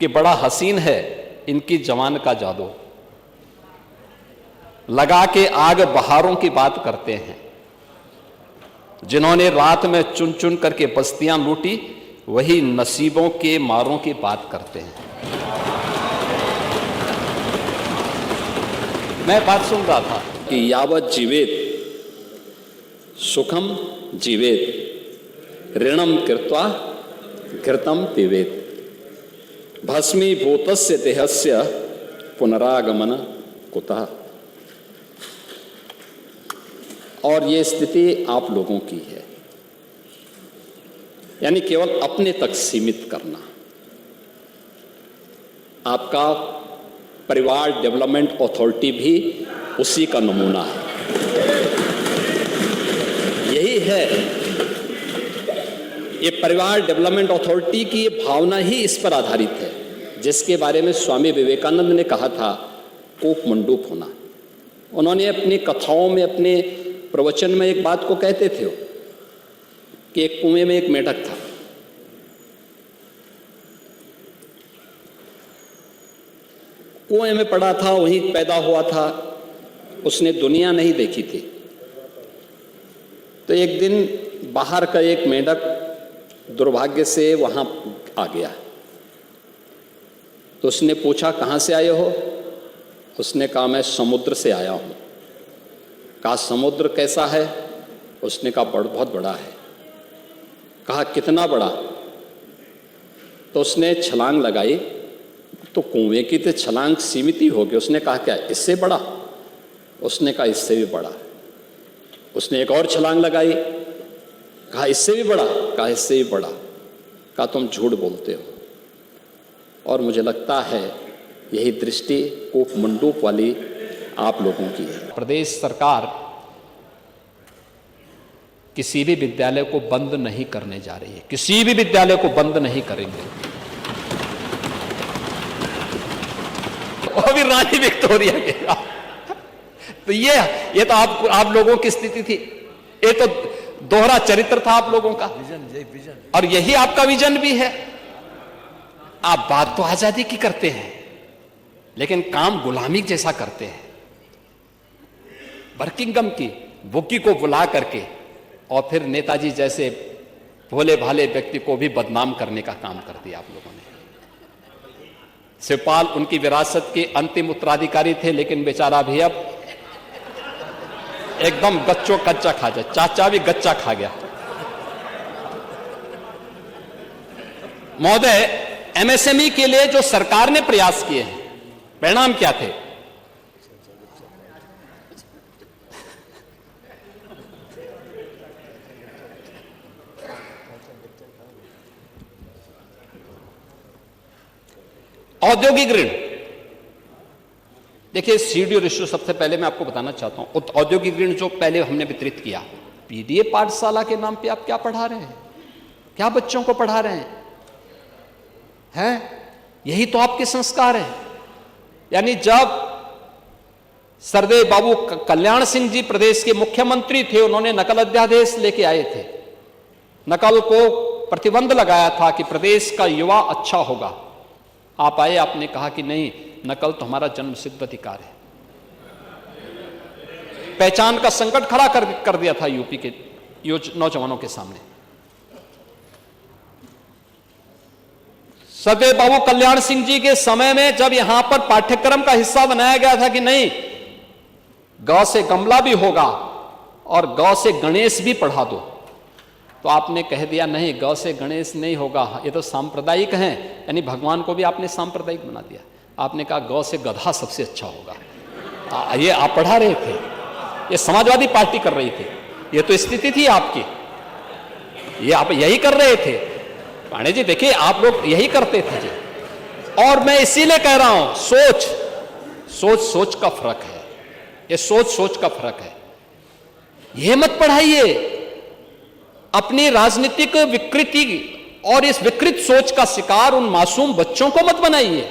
कि बड़ा हसीन है इनकी जवान का जादू, लगा के आग बहारों की बात करते हैं। जिन्होंने रात में चुन चुन करके बस्तियां लूटी, वही नसीबों के मारों की बात करते हैं। मैं बात सुन रहा था कि यावत जीवेत सुखम जीवेत ऋणम कृत्वा घृतम पिबेत भस्मीभूतस्य देहस्य पुनरागमन कुतः। और ये स्थिति आप लोगों की है, यानी केवल अपने तक सीमित करना। आपका परिवार डेवलपमेंट अथॉरिटी भी उसी का नमूना है। यही है, ये परिवार डेवलपमेंट अथॉरिटी की ये भावना ही इस पर आधारित है, जिसके बारे में स्वामी विवेकानंद ने कहा था कूप मंडूक होना। उन्होंने अपनी कथाओं में, अपने प्रवचन में एक बात को कहते थे कि एक कुएं में एक मेढक था। कुएं में पड़ा था, वहीं पैदा हुआ था, उसने दुनिया नहीं देखी थी। तो एक दिन बाहर का एक मेढक दुर्भाग्य से वहां आ गया। तो उसने पूछा कहां से आए हो? उसने कहा मैं समुद्र से आया हूं। कहा समुद्र कैसा है? उसने कहा बहुत बड़ा है। कहा कितना बड़ा? तो उसने छलांग लगाई, तो कुएं की तो छलांग सीमित ही होगी। उसने कहा क्या इससे बड़ा? उसने कहा इससे भी बड़ा। उसने एक और छलांग लगाई, कहा इससे भी बड़ा? कहा इससे भी बड़ा। कहा तुम झूठ बोलते हो। और मुझे लगता है यही दृष्टि कूप मंडूक वाली आप लोगों की है। प्रदेश सरकार किसी भी विद्यालय को बंद नहीं करने जा रही है, किसी भी विद्यालय को बंद नहीं करेंगे। और भी रानी विक्टोरिया के तो ये तो आप लोगों की स्थिति थी। ये तो दोहरा चरित्र था आप लोगों का, विजन। और यही आपका विजन भी है। आप बात तो आजादी की करते हैं, लेकिन काम गुलामी जैसा करते हैं। बर्किंघम की बुकी को बुला करके और फिर नेताजी जैसे भोले भाले व्यक्ति को भी बदनाम करने का काम कर दिया आप लोगों ने। शिवपाल उनकी विरासत के अंतिम उत्तराधिकारी थे, लेकिन बेचारा भी अब एकदम गच्चो कच्चा खा जाए। चाचा भी गच्चा खा गया। महोदय, एमएसएमई के लिए जो सरकार ने प्रयास किए हैं, परिणाम क्या थे? औद्योगिक ऋण। देखिए सीडी और इश्यू, सबसे पहले मैं आपको बताना चाहता हूं, औद्योगिक ऋण जो पहले हमने वितरित किया, पीडीए पाठशाला के नाम पे आप क्या पढ़ा रहे हैं? क्या बच्चों को पढ़ा रहे हैं? यही तो आपके संस्कार है। यानी जब सरदेव बाबू कल्याण सिंह जी प्रदेश के मुख्यमंत्री थे, उन्होंने नकल अध्यादेश लेके आए थे। नकल को प्रतिबंध लगाया था कि प्रदेश का युवा अच्छा होगा। आप आए, आपने कहा कि नहीं, नकल तो हमारा जन्म सिद्ध अधिकार है। पहचान का संकट खड़ा कर दिया था यूपी के नौजवानों के सामने। सरदेव बाबू कल्याण सिंह जी के समय में जब यहां पर पाठ्यक्रम का हिस्सा बनाया गया था कि नहीं, गौ से गमला भी होगा और गौ से गणेश भी पढ़ा दो, तो आपने कह दिया नहीं, गौ से गणेश नहीं होगा, ये तो सांप्रदायिक हैं। यानी भगवान को भी आपने सांप्रदायिक बना दिया। आपने कहा गौ से गधा सबसे अच्छा होगा। ये आप पढ़ा रहे थे, ये समाजवादी पार्टी कर रही थी। ये तो स्थिति थी आपकी, ये आप यही कर रहे थे। पांडे जी देखिए, आप लोग यही करते थे जी। और मैं इसीलिए कह रहा हूं, सोच का फर्क है। ये सोच का फर्क है। ये मत पढ़ाइए। अपनी राजनीतिक विकृति और इस विकृत सोच का शिकार उन मासूम बच्चों को मत बनाइए।